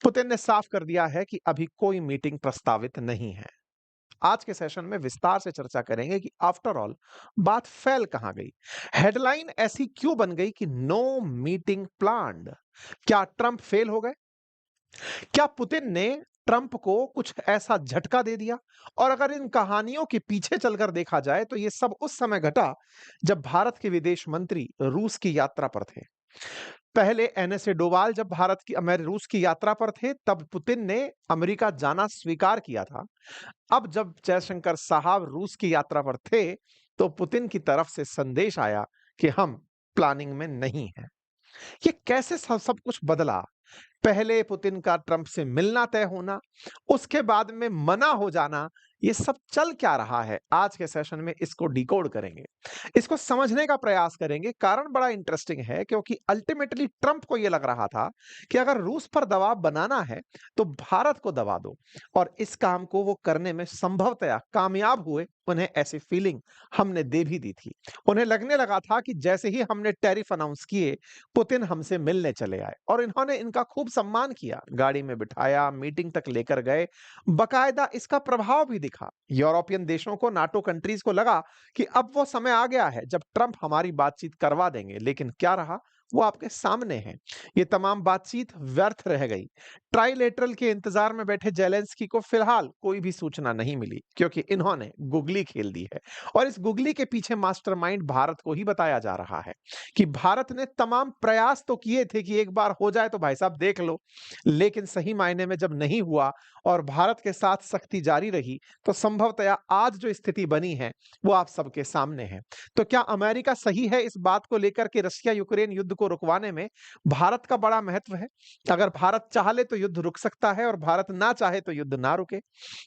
Putin ने साफ कर दिया है कि अभी कोई मीटिंग प्रस्तावित नहीं है। आज के सेशन में विस्तार से चर्चा करेंगे कि आफ्टर ऑल बात फैल कहां गई। हेडलाइन ऐसी क्यों बन गई कि नो मीटिंग प्लान्ड। क्या ट्रंप फेल हो गए? क्या पुतिन ने ट्रंप को कुछ ऐसा झटका दे दिया? और अगर इन कहानियों के पीछे चलकर देखा जाए तो ये सब उस समय घटा जब भारत के विदेश मंत्री रूस की यात्रा पर थे। पहले एनएसए डोवाल जब भारत की रूस की यात्रा पर थे तब पुतिन ने अमेरिका जाना स्वीकार किया था। अब जब जयशंकर साहब रूस की यात्रा पर थे तो पुतिन की तरफ से संदेश आया कि हम प्लानिंग में नहीं हैं। ये कैसे सब कुछ बदला? पहले पुतिन का ट्रंप से मिलना तय होना, उसके बाद में मना हो जाना, ये सब चल क्या रहा है? आज के सेशन में इसको डिकोड करेंगे, इसको समझने का प्रयास करेंगे। कारण बड़ा इंटरेस्टिंग है क्योंकि अल्टीमेटली ट्रंप को यह लग रहा था कि अगर रूस पर दबाव बनाना है तो भारत को दबा दो, और इस काम को वो करने में संभवतया कामयाब हुए। उन्हें ऐसी फीलिंग हमने दे भी दी थी। उन्हें लगने लगा था कि जैसे ही हमने टैरिफ अनाउंस किए, पुतिन हमसे मिलने चले आए और इन्होंने इनका खूब सम्मान किया, गाड़ी में बिठाया, मीटिंग तक लेकर गए। बकायदा इसका प्रभाव भी दिखा। यूरोपियन देशों को, नाटो कंट्रीज को लगा कि अब वो समय आ गया है जब ट्रंप हमारी बातचीत करवा देंगे। लेकिन क्या रहा? वो आपके सामने है। ये तमाम बातचीत व्यर्थ रह गई। ट्राइलेटरल के इंतजार में बैठे जेलेंस्की को फिलहाल कोई भी सूचना नहीं मिली क्योंकि इन्होंने गुगली खेल दी है। और इस गुगली के पीछे मास्टरमाइंड भारत को ही बताया जा रहा है कि भारत ने तमाम प्रयास तो किए थे कि एक बार हो जाए तो भाई साहब देख लो, लेकिन सही मायने में जब नहीं हुआ और भारत के साथ सख्ती जारी रही तो संभवतया आज जो स्थिति बनी है वो आप सबके सामने है। तो क्या अमेरिका सही है इस बात को लेकर के रशिया यूक्रेन युद्ध को रुकवाने में भारत का बड़ा महत्व है? अगर भारत चाह ले तो युद्ध रुक सकता है और भारत ना चाहे तो युद्ध ना रुके।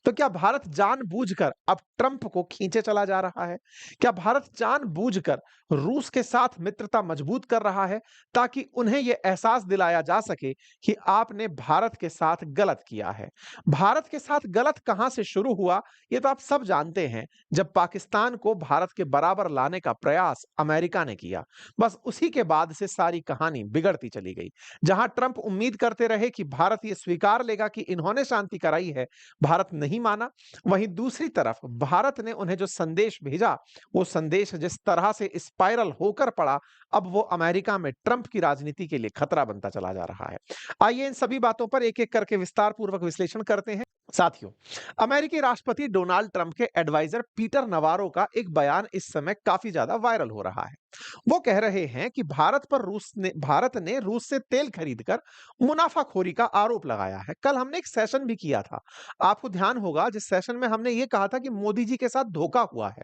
तो क्या भारत जानबूझकर अब ट्रंप को खींचे चला जा रहा है? क्या भारत जानबूझकर रूस के साथ मित्रता मजबूत कर रहा है ताकि उन्हें यह एहसास दिलाया जा सके कि आपने भारत के साथ गलत किया है? भारत के साथ गलत कहां से शुरू हुआ ये तो आप सब जानते हैं, जब पाकिस्तान को भारत के बराबर लाने का प्रयास अमेरिका ने किया। बस उसी के बाद से सारी कहानी बिगड़ती चली गई। जहां ट्रंप उम्मीद करते रहे कि भारत ये स्वीकार लेगा कि इन्होंने शांति कराई है, भारत नहीं माना। वहीं दूसरी तरफ भारत ने उन्हें जो संदेश भेजा, वो संदेश जिस तरह से स्पाइरल होकर पड़ा, अब वो अमेरिका में ट्रंप की राजनीति के लिए खतरा बनता चला जा रहा है। आइए इन सभी बातों पर एक एक करके विस्तार पूर्वक विश्लेषण करते हैं। साथियों, अमेरिकी राष्ट्रपति डोनाल्ड ट्रंप के एडवाइजर पीटर नवारो का एक बयान इस समय काफी ज्यादा वायरल हो रहा है। वो कह रहे हैं कि भारत ने रूस से तेल खरीदकर मुनाफाखोरी का आरोप लगाया है। कल हमने एक सेशन भी किया था, आपको ध्यान होगा, जिस सेशन में हमने ये कहा था कि मोदी जी के साथ धोखा हुआ है।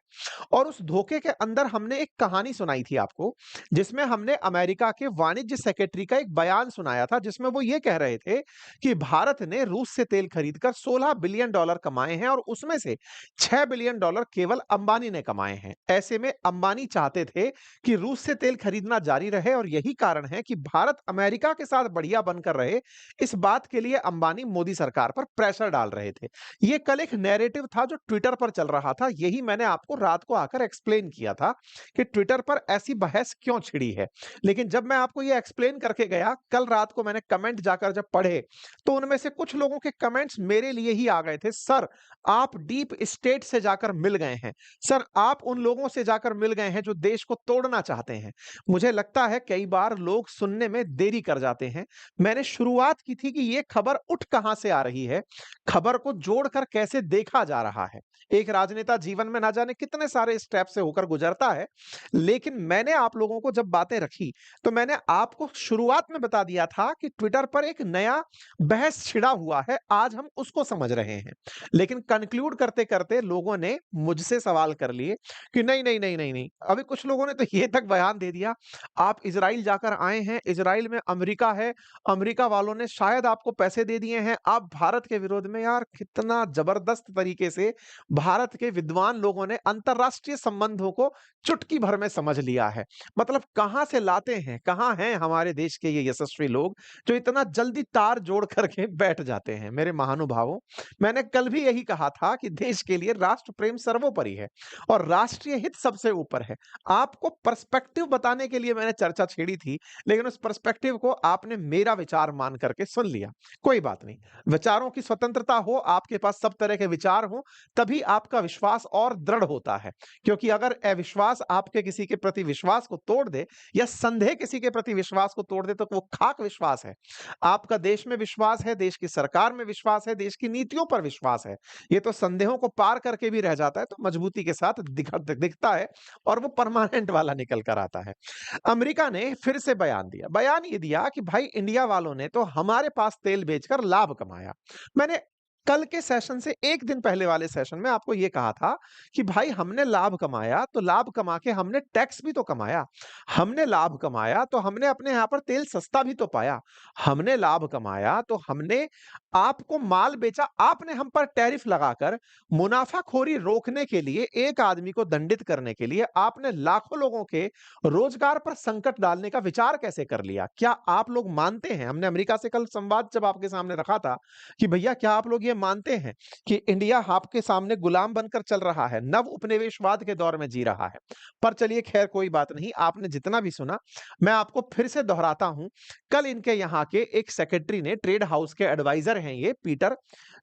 और उस धोखे के अंदर हमने एक कहानी सुनाई थी आपको, जिसमें हमने अमेरिका के वाणिज्य सेक्रेटरी का एक बयान सुनाया था, जिसमें वो ये कह रहे थे कि भारत ने रूस से तेल खरीदकर $16 बिलियन कमाए हैं और उसमें से $6 बिलियन केवल अंबानी ने कमाए हैं। ऐसे में अंबानी चाहते थे कि रूस से तेल खरीदना जारी रहे और यही कारण है कि भारत अमेरिका के साथ बढ़िया बनकर रहे। इस बात के लिए अंबानी मोदी सरकार पर प्रेशर डाल रहे थे। यह कल एक नैरेटिव था जो ट्विटर पर चल रहा था। यही मैंने आपको रात को आकर एक्सप्लेन किया था कि ट्विटर पर ऐसी बहस क्यों छिड़ी है। लेकिन जब मैं आपको यह एक्सप्लेन करके गया, कल रात को मैंने कमेंट जाकर जब पढ़े तो उनमें से कुछ लोगों के कमेंट्स मेरे लिए ही आ गए थे। सर, आप डीप स्टेट से जाकर मिल गए हैं। सर, आप उन लोगों से जाकर मिल गए हैं जो देश को तोड़ना चाहते हैं। मुझे लगता है कई बार लोग सुनने में देरी कर जाते हैं। मैंने शुरुआत की थी कि ये खबर उठ कहां से आ रही है, खबर को जोड़कर कैसे देखा जा रहा है। एक राजनेता जीवन में ना जाने कितने सारे स्टेप से होकर गुजरता है, लेकिन मैंने आप लोगों को जब बातें रखी तो मैंने आपको शुरुआत में बता दिया था कि ट्विटर पर एक नया बहस छिड़ा हुआ है, आज हम उसको समझ रहे हैं। लेकिन कंक्लूड करते करते लोगों ने मुझसे सवाल कर लिए कि नहीं नहीं नहीं नहीं नहीं, अभी कुछ लोगों ने तो ये तक बयान दे दिया, आप इजराइल जाकर आए हैं, इजराइल में अमेरिका है, अमेरिका वालों ने शायद आपको पैसे दे दिए हैं, आप भारत के विरोध में। यार, कितना जबरदस्त तरीके से भारत के विद्वान लोगों ने अंतरराष्ट्रीय संबंधों को चुटकी भर में समझ लिया है। मतलब कहां से लाते हैं, कहां हैं हमारे देश के ये यशस्वी लोग जो इतना जल्दी तार जोड़ करके बैठ जाते हैं। मेरे महानुभावों, मैंने कल भी यही कहा था कि देश के लिए राष्ट्र प्रेम सर्वोपरि है और राष्ट्रीय हित सबसे ऊपर है। आपको पर्सपेक्टिव बताने के लिए मैंने चर्चा छेड़ी थी, लेकिन उस पर्सपेक्टिव को आपने मेरा विचार मान करके सुन लिया। कोई बात नहीं, विचारों की स्वतंत्रता हो, आपके पास सब तरह के विचार हों, तभी आपका विश्वास और दृढ़ होता है। क्योंकि अगर अविश्वास आपके किसी के प्रति विश्वास को तोड़ दे या संदेह किसी के प्रति विश्वास को तोड़ दे, तो वो खाक विश्वास है। आपका देश में विश्वास है, देश की सरकार में विश्वास है, देश की नीतियों पर विश्वास है। ये तो संदेहों को पार करके भी रह जाता है, तो मजबूती के साथ दिखता है और वो परमानेंट वाला निकल कर आता है। अमेरिका ने फिर से बयान दिया। बयान ये दिया कि भाई इंडिया वालों ने तो हमारे पास तेल बेचकर लाभ कमाया। मैंने कल के सेशन से 1 दिन पहले वाले सेशन में आपको ये कहा था कि भाई हमने लाभ कमाया, तो लाभ कमा के हमने टैक्स भी तो कमाया। हमने लाभ कमाया, तो हमने अपने यहाँ पर तेल सस्ता भी तो पाया। हमने लाभ कमाया, तो हमने आपको माल बेचा, आपने हम पर टैरिफ लगाकर मुनाफाखोरी रोकने के लिए, एक आदमी को दंडित करने के लिए आपने लाखों लोगों के रोजगार पर संकट डालने का विचार कैसे कर लिया? क्या आप लोग मानते हैं, हमने अमेरिका से कल संवाद जब आपके सामने रखा था कि भैया क्या आप लोग ये मानते हैं कि इंडिया आपके सामने गुलाम बनकर चल रहा है, नव उपनिवेशवाद के दौर में जी रहा है? पर चलिए खैर कोई बात नहीं, आपने जितना भी सुना, मैं आपको फिर से दोहराता हूं। कल इनके यहाँ के एक सेक्रेटरी ने, ट्रेड हाउस के एडवाइजर हैं ये पीटर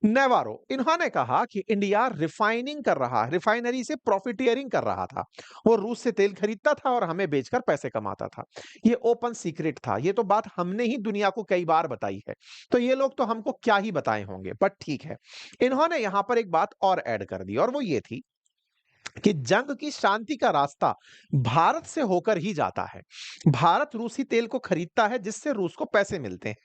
नेवारो, इन्होंने कहा कि इंडिया रिफाइनिंग कर रहा है, रिफाइनरी से प्रॉफिटियरिंग कर रहा था। वो रूस से तेल खरीदता था और हमें बेचकर पैसे कमाता था। ये ओपन सीक्रेट था। ये तो बात हमने ही दुनिया को कई बार बताई है। तो ये लोग तो हमको क्या ही बताए होंगे, बट ठीक है। इन्होंने यहां पर एक बात और ऐड कर दी और वो ये थी कि जंग की शांति का रास्ता भारत से होकर ही जाता है। भारत रूसी तेल को खरीदता है जिससे रूस को पैसे मिलते हैं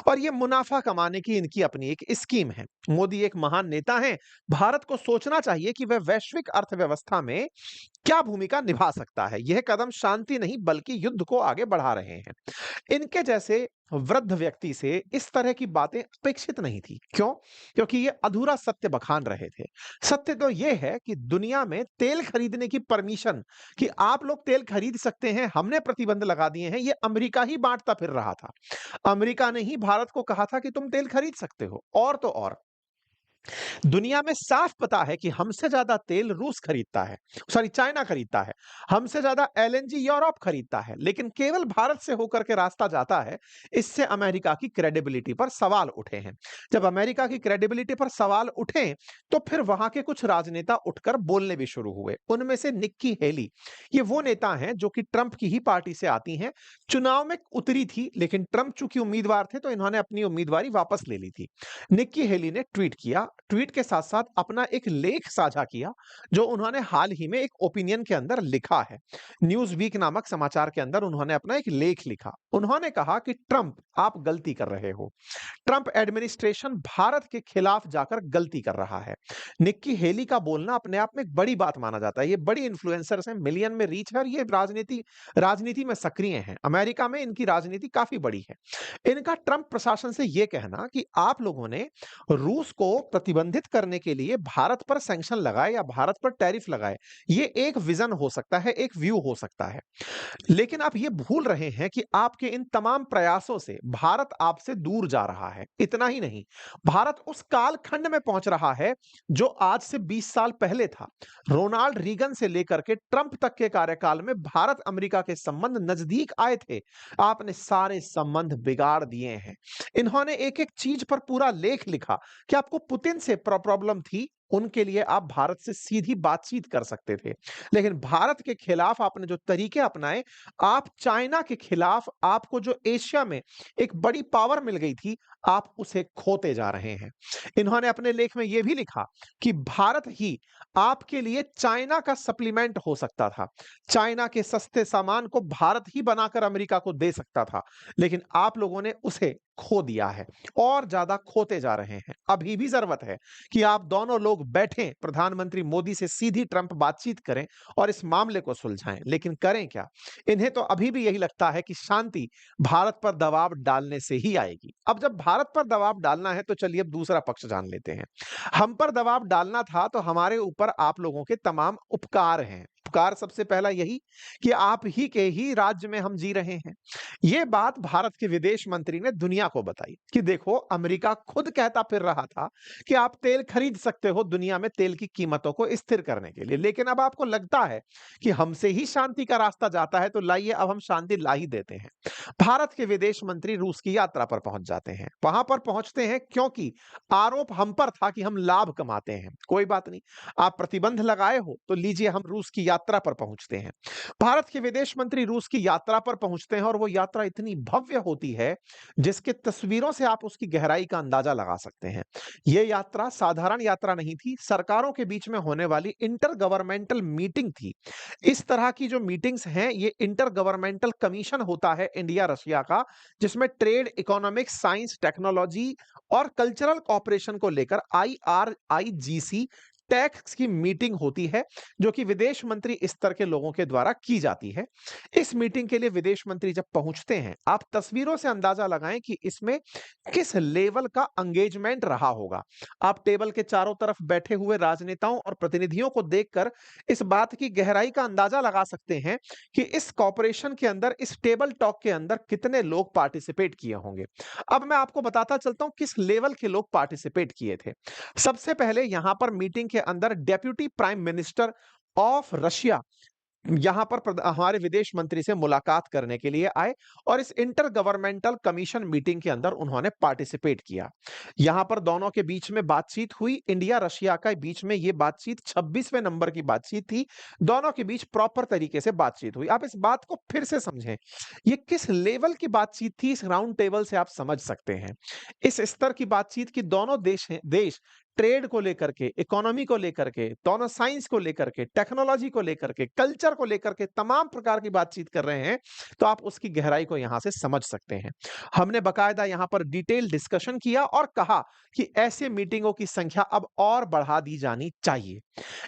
और ये मुनाफा कमाने की इनकी अपनी एक स्कीम है। मोदी एक महान नेता हैं। भारत को सोचना चाहिए कि वह वैश्विक अर्थव्यवस्था में क्या भूमिका निभा सकता है। यह कदम शांति नहीं बल्कि युद्ध को आगे बढ़ा रहे हैं। इनके जैसे वृद्ध व्यक्ति से इस तरह की बातें अपेक्षित नहीं थी। क्यों? क्योंकि ये अधूरा सत्य बखान रहे थे। सत्य तो ये है कि दुनिया में तेल खरीदने की परमिशन, कि आप लोग तेल खरीद सकते हैं, हमने प्रतिबंध लगा दिए हैं, ये अमेरिका ही बांटता फिर रहा था। अमेरिका ने ही भारत को कहा था कि तुम तेल खरीद सकते हो। और तो और दुनिया में साफ पता है कि हमसे ज्यादा तेल रूस खरीदता है, सॉरी चाइना खरीदता है। हमसे ज्यादा एलएनजी यूरोप खरीदता है, लेकिन केवल भारत से होकर के रास्ता जाता है। इससे अमेरिका की क्रेडिबिलिटी पर सवाल उठे हैं। जब अमेरिका की क्रेडिबिलिटी पर सवाल उठे, तो फिर वहां के कुछ राजनेता उठकर बोलने भी शुरू हुए। उनमें से निक्की हेली, ये वो नेता हैं जो कि ट्रंप की ही पार्टी से आती हैं। चुनाव में उतरी थी, लेकिन ट्रंप चूंकि उम्मीदवार थे, तो इन्होंने अपनी उम्मीदवारी वापस ले ली थी। निक्की हेली ने ट्वीट किया। ट्वीट के साथ साथ अपना एक लेख साझा किया जो उन्होंने हाल ही में एक ओपिनियन के अंदर लिखा है। न्यूज वीक नामक समाचार के अंदर उन्होंने अपना एक लेख लिखा। उन्होंने कहा कि ट्रंप, आप गलती कर रहे हो। ट्रंप एडमिनिस्ट्रेशन भारत के खिलाफ जाकर गलती कर रहा है। निक्की हेली का बोलना अपने आप में एक बड़ी बात माना जाता है। ये बड़ी इन्फ्लुएंसर्स हैं, मिलियन में रीच है और ये राजनीति में सक्रिय हैं। अमेरिका में इनकी राजनीति काफी बड़ी है। इनका ट्रंप प्रशासन से यह कहना कि आप लोगों ने रूस को प्रतिबंधित करने के लिए भारत पर सैंक्शन लगाए या भारत पर टैरिफ लगाए, ये एक विजन हो सकता है, एक व्यू हो सकता है। लेकिन आप ये भूल रहे हैं कि आपके इन तमाम प्रयासों से भारत आपसे दूर जा रहा है। इतना ही नहीं, भारत उस कालखंड में पहुंच रहा है जो आज से 20 साल पहले था। रोनाल्ड रीगन से लेकर के ट्रंप तक के कार्यकाल में भारत अमेरिका के संबंध नजदीक आए थे। आपने सारे संबंध बिगाड़ दिए हैं। इन्होंने एक एक चीज पर पूरा लेख लिखा कि आपको पुतिन से प्रॉब्लम थी, उनके लिए आप भारत से सीधी बातचीत कर सकते थे। लेकिन भारत के खिलाफ आपने जो तरीके अपनाए, आप चाइना के खिलाफ, आपको जो एशिया में एक बड़ी पावर मिल गई थी, आप उसे खोते जा रहे हैं। इन्होंने अपने लेख में यह भी लिखा कि भारत ही आपके लिए चाइना का सप्लीमेंट हो सकता था। चाइना के सस्ते सामान को भारत ही बनाकर अमेरिका को दे सकता था, लेकिन आप लोगों ने उसे खो दिया है और ज्यादा खोते जा रहे हैं। अभी भी जरूरत है कि आप दोनों लोग बैठें, प्रधानमंत्री मोदी से सीधी ट्रंप बातचीत करें और इस मामले को सुलझाएं। लेकिन करें क्या? इन्हें तो अभी भी यही लगता है कि शांति भारत पर दबाव डालने से ही आएगी। अब जब भारत पर दबाव डालना है, तो चलिए अब दूसरा पक्ष जान लेते हैं। हम पर दबाव डालना था तो हमारे ऊपर आप लोगों के तमाम उपकार हैं, उपकार सबसे पहला यही कि आप ही के ही राज्य में हम जी रहे हैं। ये बात भारत के विदेश मंत्री ने दुनिया को बताई कि देखो, अमेरिका खुद कहता फिर रहा था कि आप तेल खरीद सकते हो दुनिया में तेल की कीमतों को स्थिर करने के लिए, लेकिन अब आपको लगता है कि हमसे ही शांति का रास्ता जाता है, तो लाइए अब हम शांति ला ही देते हैं। भारत के विदेश मंत्री रूस की यात्रा पर पहुंच जाते हैं। वहां पर पहुंचते हैं क्योंकि आरोप हम पर था कि हम लाभ कमाते हैं। कोई बात नहीं, आप प्रतिबंध लगाए हो तो लीजिए, हम रूस की यात्रा पर पहुंचते हैं। भारत के विदेश मंत्री रूस की यात्रा पर पहुंचते हैं और वो यात्रा इतनी भव्य होती है जिसके तस्वीरों से आप उसकी गहराई का अंदाजा लगा सकते हैं। ये यात्रा साधारण यात्रा नहीं थी, सरकारों के बीच में होने वाली इंटर गवर्नमेंटल मीटिंग थी। इस तरह की जो मीटिंग्स हैं, ये इंटर गवर्नमेंटल कमीशन होता है इंडिया रशिया का, जिसमें ट्रेड, इकोनॉमिक्स, साइंस, टेक्नोलॉजी और कल्चरल कॉपरेशन को लेकर IRIGC टैक्स की मीटिंग होती है, जो कि विदेश मंत्री स्तर के लोगों के द्वारा की जाती है। इस मीटिंग के लिए विदेश मंत्री जब पहुंचते हैं, आप तस्वीरों से अंदाजा लगाएं कि इसमें किस लेवल का एंगेजमेंट रहा होगा। आप टेबल के चारों तरफ बैठे हुए राजनेताओं और प्रतिनिधियों को देखकर इस बात की गहराई का अंदाजा लगा सकते हैं कि इस कॉपरेशन के अंदर, इस टेबल टॉक के अंदर कितने लोग पार्टिसिपेट किए होंगे। अब मैं आपको बताता चलता हूं किस लेवल के लोग पार्टिसिपेट किए थे। सबसे पहले यहां पर मीटिंग के अंदर deputy prime minister of Russia यहां पर हमारे विदेश मंत्री से मुलाकात करने के लिए आए और इस इंटर गवर्नमेंटल कमीशन मीटिंग के अंदर उन्होंने पार्टिसिपेट किया। यहां पर दोनों के बीच में बातचीत हुई। इंडिया रशिया के बीच में यह बातचीत 26वें नंबर की बातचीत थी। दोनों के बीच प्रॉपर तरीके से बातचीत हुई। आप इस बात को फिर से समझें, ये किस लेवल की बातचीत थी, इस राउंड टेबल से आप समझ सकते हैं। इस स्तर की बातचीत की दोनों देश ट्रेड को लेकर के, इकोनॉमी को लेकर के, दोनों साइंस को लेकर के, टेक्नोलॉजी को लेकर के, कल्चर को लेकर के तमाम प्रकार की बातचीत कर रहे हैं, तो आप उसकी गहराई को यहां से समझ सकते हैं। हमने बकायदा यहां पर डिटेल डिस्कशन किया और कहा कि ऐसे मीटिंगों की संख्या अब और बढ़ा दी जानी चाहिए।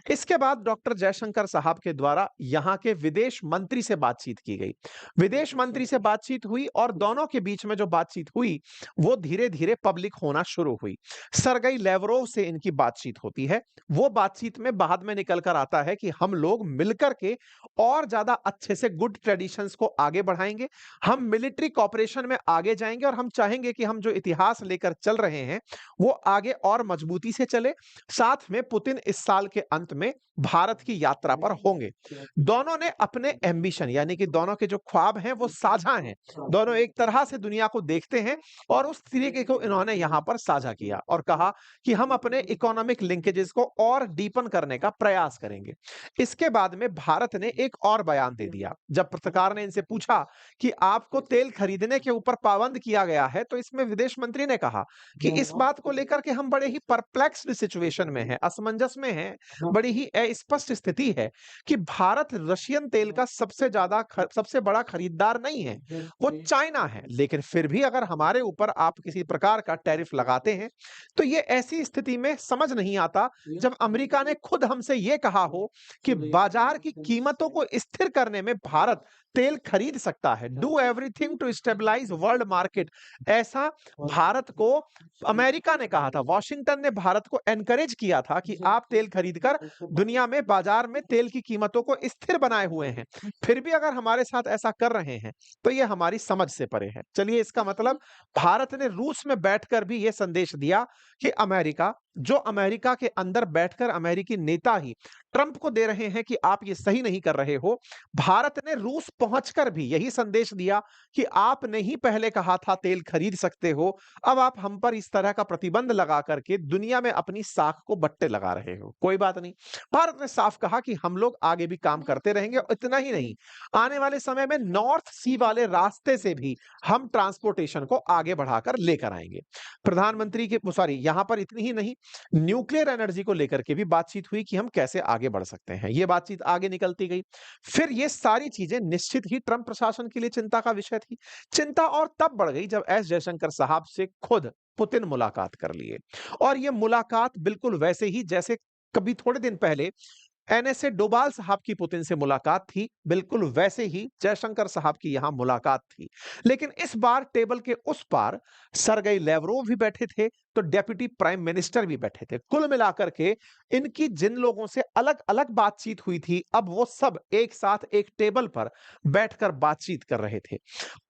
इसके बाद डॉक्टर जयशंकर साहब के द्वारा यहां के विदेश मंत्री से बातचीत की गई। विदेश मंत्री से बातचीत हुई और दोनों के बीच में जो बातचीत हुई वो धीरे धीरे पब्लिक होना शुरू हुई। सरगई लेवरोव से इनकी बातचीत होती है। वो बातचीत में बाद में निकल कर आता है कि हम लोग मिलकर के और ज्यादा अच्छे से गुड ट्रेडिशंस को आगे बढ़ाएंगे, हम मिलिट्री कॉपरेशन में आगे जाएंगे और हम चाहेंगे कि हम जो इतिहास लेकर चल रहे हैं वो आगे और मजबूती से चले। साथ में पुतिन इस साल के अंत में भारत की यात्रा पर होंगे। दोनों ने अपने एम्बिशन, यानी कि दोनों के जो ख्वाब हैं वो साझा हैं। दोनों एक तरह से दुनिया को देखते हैं और उस तरीके को इन्होंने यहां पर साझा किया और कहा कि हम अपने इकोनॉमिक लिंकेजेस को और डीपन करने का प्रयास करेंगे। इसके बाद में भारत ने एक और बयान दे दिया। जब पत्रकार ने इनसे पूछा कि आपको तेल खरीदने के ऊपर पाबंद किया गया है, तो इसमें विदेश मंत्री ने कहा कि इस बात को लेकर के हम बड़े ही परप्लेक्स्ड सिचुएशन में हैं, असमंजस में हैं, बड़ी ही अस्पष्ट स्थिति है कि भारत रशियन तेल का सबसे बड़ा खरीदार नहीं है, वो चाइना है। लेकिन फिर भी अगर हमारे ऊपर आप किसी प्रकार का टैरिफ लगाते हैं, तो ये ऐसी स्थिति में समझ नहीं आता जब अमेरिका ने खुद हमसे ये कहा हो कि बाजार की कीमतों को स्थिर करने में भारत तेल खरीद सकता है। Do everything to stabilise world market, ऐसा भारत को अमेरिका ने कहा था। वॉशिंगटन ने भारत को एनकरेज किया था कि आप तेल खरीदकर दुनिया में, बाजार में तेल की कीमतों को स्थिर बनाए हुए हैं। फिर भी अगर हमारे साथ ऐसा कर रहे हैं तो ये हमारी समझ से परे है। चलिए, इसका मतलब भारत ने रूस में बैठकर भी यह संदेश दिया कि अमेरिका के अंदर बैठकर अमेरिकी नेता ही ट्रंप को दे रहे हैं कि आप ये सही नहीं कर रहे हो। भारत ने रूस पहुंचकर भी यही संदेश दिया कि आपने ही पहले कहा था तेल खरीद सकते हो, अब आप हम पर इस तरह का प्रतिबंध लगा करके दुनिया में अपनी साख को बट्टे लगा रहे हो। कोई बात नहीं, भारत ने साफ कहा कि हम लोग आगे भी काम करते रहेंगे। और इतना ही नहीं, आने वाले समय में नॉर्थ सी वाले रास्ते से भी हम ट्रांसपोर्टेशन को आगे बढ़ाकर लेकर आएंगे। प्रधानमंत्री के सॉरी यहां पर इतनी ही नहीं, न्यूक्लियर एनर्जी को लेकर के भी बातचीत हुई कि हम कैसे आगे बढ़ सकते हैं। यह बातचीत आगे निकलती गई। फिर ये सारी चीजें निश्चित ही ट्रंप प्रशासन के लिए चिंता का विषय थी। चिंता और तब बढ़ गई जब एस जयशंकर साहब से खुद पुतिन मुलाकात कर लिए। और यह मुलाकात बिल्कुल वैसे ही जैसे कभी थोड़े दिन पहले एनएसए डोभाल साहब की पुतिन से मुलाकात थी, बिल्कुल वैसे ही जयशंकर साहब की यहां मुलाकात थी। लेकिन इस बार टेबल के उस पार सरगेई लेवरोव भी बैठे थे, तो डेप्यूटी प्राइम मिनिस्टर भी बैठे थे। कुल मिलाकर के इनकी जिन लोगों से अलग-अलग बातचीत हुई थी, अब वो सब एक साथ एक टेबल पर बैठकर बातचीत कर रहे थे।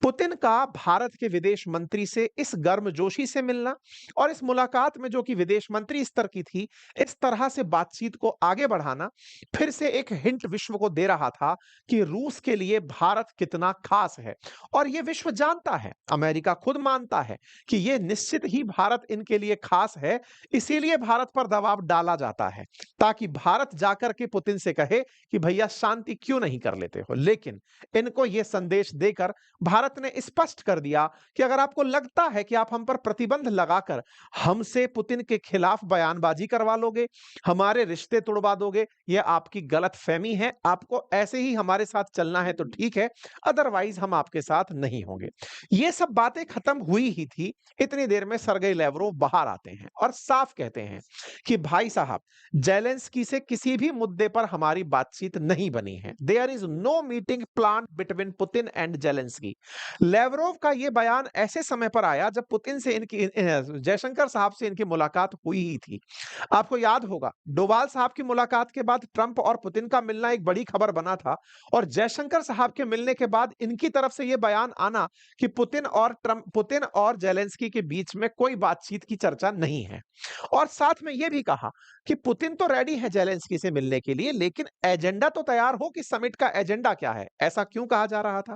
पुतिन का भारत के विदेश मंत्री से इस गर्मजोशी से मिलना और इस मुलाकात में, जो कि विदेश मंत्री स्तर की थी, इस तरह से बातचीत को आगे बढ़ाना फिर से एक हिंट विश्व को दे रहा था कि रूस के लिए भारत कितना खास है। और यह विश्व जानता है, अमेरिका खुद मानता है कि यह निश्चित ही भारत इनके लिए खास है। इसीलिए भारत पर दबाव डाला जाता है ताकि भारत जाकर के पुतिन से कहे कि भैया शांति क्यों नहीं कर लेते हो। लेकिन इनको यह संदेश देकर भारत ने स्पष्ट कर दिया कि अगर आपको लगता है कि आप हम पर प्रतिबंध लगाकर हमसे पुतिन के खिलाफ बयानबाजी करवा लोगे, हमारे रिश्ते तोड़वा दोगे, यह आपकी गलतफहमी है। आपको ऐसे ही हमारे साथ चलना है तो ठीक है, अदरवाइज हम आपके साथ नहीं होंगे। ये सब बातें खत्म हुई ही थी, इतनी देर में सरगेई लेवरोव बाहर आते हैं और साफ कहते हैं कि भाई साहब, जेलेंस्की से किसी भी मुद्दे पर हमारी बातचीत नहीं बनी है। There is no meeting plan between Putin and Zelensky. Lavrov का यह बयान ऐसे समय पर आया जब पुतिन से इनकी जयशंकर साहब से इनकी मुलाकात हुई ही थी। आपको याद होगा, डोभाल साहब की मुलाकात के बाद ट्रंप और पुतिन का मिलना एक बड़ी खबर बना था और जयशंकर साहब के मिलने के बाद इनकी तरफ से यह बयान आना कि पुतिन और जेलेंस्की के बीच में कोई बातचीत की चर्चा नहीं है। और साथ में यह भी कहा कि पुतिन तो रेडी है जेलेंस्की से मिलने के लिए, लेकिन एजेंडा तो तैयार हो कि समिट का एजेंडा क्या है। ऐसा क्यों कहा जा रहा था?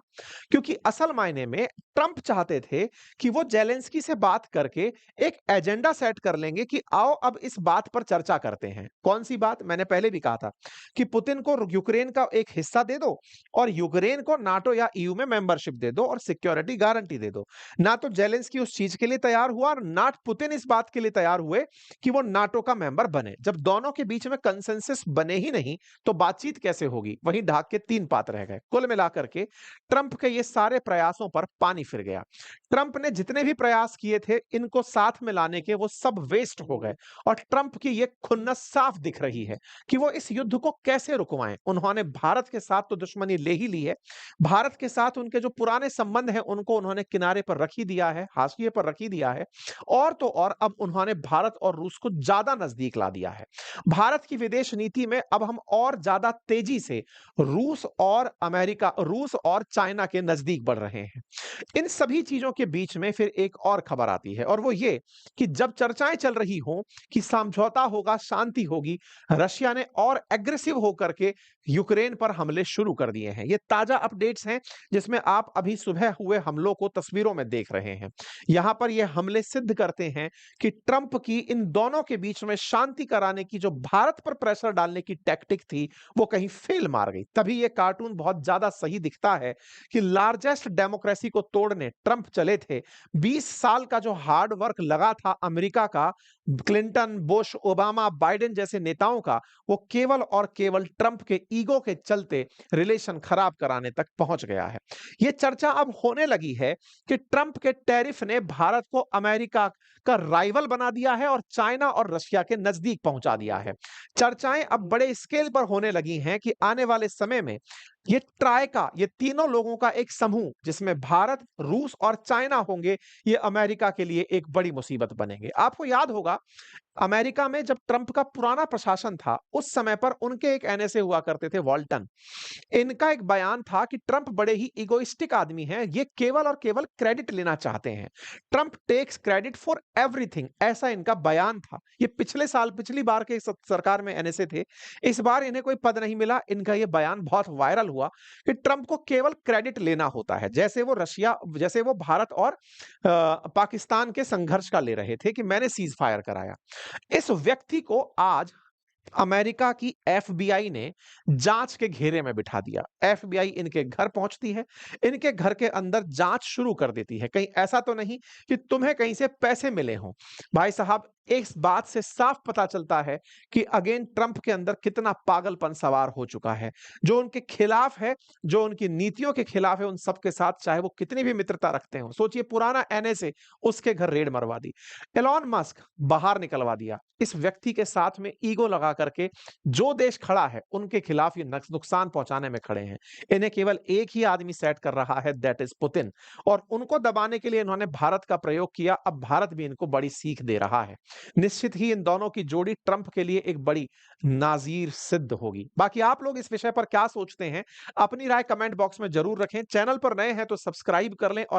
क्योंकि असल मायने में ट्रंप चाहते थे कि वो जेलेंस्की से बात करके एक एजेंडा सेट कर लेंगे कि आओ अब इस बात पर चर्चा करते हैं। कौन सी बात? मैंने पहले भी कहा था कि पुतिन को यूक्रेन का एक हिस्सा दे दो और यूक्रेन को नाटो या ईयू में मेंबरशिप दे दो और सिक्योरिटी गारंटी दे दो। ना तो जेलेंस्की उस चीज के लिए तैयार हुआ और ना पुतिन इस बात के लिए तैयार हुए कि वो नाटो का मेंबर बने। जब दोनों के बीच में कंसेंसस बने ही नहीं तो बातचीत कैसे होगी? वहीं ढाक के तीन पात रह गए। कुल मिलाकर के ट्रंप के ये सारे प्रयासों पर पानी फिर गया। ट्रंप ने जितने भी प्रयास किए थे इनको साथ में लाने के, वो सब वेस्ट हो गए और ट्रंप की ये खुन्नस साफ दिख रही है कि वो इस युद्ध को कैसे रुकवाएं। उन्होंने भारत के साथ तो दुश्मनी ले ही ली है, भारत के साथ उनके जो पुराने संबंध हैं उनको उन्होंने किनारे पर रख ही दिया है, हाशिए पर रख ही दिया है। और तो और अब उन्होंने भारत और रूस को ज्यादा नजदीक ला दिया है। भारत की विदेश नीति में अब हम और ज्यादा तेजी से रूस और चाइना के नजदीक बढ़ रहे हैं। इन सभी चीजों के बीच में फिर एक और खबर आती है और वो ये कि जब चर्चाएं चल रही हों कि समझौता होगा, शांति होगी, रशिया ने और एग्रेसिव होकर के यूक्रेन पर हमले शुरू कर दिए हैं। ये ताजा अपडेट्स हैं जिसमें आप अभी सुबह हुए हमलों को तस्वीरों में देख रहे हैं। यहां पर ये हमले सिद्ध करते हैं कि ट्रंप की इन दोनों के बीच में शांति कराने की जो भारत पर प्रेशर डालने की टैक्टिक थी वो कहीं फेल मार गई। तभी ये कार्टून बहुत ज्यादा सही दिखता है कि लार्जेस्ट डेमोक्रेसी को तोड़ने ट्रंप चले थे। 20 साल का जो हार्ड वर्क लगा था अमेरिका का, क्लिंटन, बुश, ओबामा, बाइडेन जैसे नेताओं का, वो केवल और केवल ट्रंप के ईगो के चलते रिलेशन खराब कराने तक पहुंच गया है। यह चर्चा अब होने लगी है कि ट्रंप के टैरिफ ने भारत को अमेरिका का राइवल बना दिया है और चाइना और रशिया के नजदीक पहुंचा दिया है। चर्चाएं अब बड़े स्केल पर होने लगी हैं कि आने वाले समय में ये ट्राइका, ये तीनों लोगों का एक समूह जिसमें भारत, रूस और चाइना होंगे, ये अमेरिका के लिए एक बड़ी मुसीबत बनेंगे। आपको याद होगा, अमेरिका में जब ट्रंप का पुराना प्रशासन था उस समय पर उनके एक एनएसए हुआ करते थे, वॉल्टन। इनका एक बयान था कि ट्रंप बड़े ही इगोइस्टिक आदमी हैं, ये केवल और केवल क्रेडिट लेना चाहते हैं। Trump tax credit for everything, ऐसा इनका बयान था। ये पिछले साल, पिछली बार के सरकार में एनएसए थे, इस बार इन्हें कोई पद नहीं मिला। इनका ये बयान बहुत वायरल हुआ कि ट्रंप को केवल क्रेडिट लेना होता है, जैसे वो भारत और पाकिस्तान के संघर्ष का ले रहे थे कि मैंने सीज फायर कराया। इस व्यक्ति को आज अमेरिका की एफबीआई ने जांच के घेरे में बिठा दिया। एफबीआई इनके घर पहुंचती है, इनके घर के अंदर जांच शुरू कर देती है। कहीं ऐसा तो नहीं कि तुम्हें कहीं से पैसे मिले हों। भाई साहब, इस बात से साफ पता चलता है कि अगेन ट्रंप के अंदर कितना पागलपन सवार हो चुका है। जो उनके खिलाफ है, जो उनकी नीतियों के खिलाफ है, उन सबके साथ चाहे वो कितनी भी मित्रता रखते हो। सोचिए पुराना एनएसए, उसके घर रेड मरवा दी। एलन मस्क बाहर निकलवा दिया। इस व्यक्ति के साथ में ईगो लगा करके जो देश खड़ा है, उनके खिलाफ ये नुकसान पहुंचाने में खड़े हैं। इन्हें केवल एक ही आदमी सेट कर रहा है, दैट इज पुतिन। और उनको दबाने के लिए इन्होंने भारत का प्रयोग किया। अब भारत भी इनको बड़ी सीख दे रहा है। निश्चित ही इन दोनों की जोड़ी ट्रंप के लिए एक बड़ी नाज़ीर सिद्ध होगी। बाकी आप लोग इस विषय पर क्या सोचते हैं? अपनी राय कमेंट बॉक्स में जरूर रखें। चैनल पर नए हैं तो सब्सक्राइब कर लें और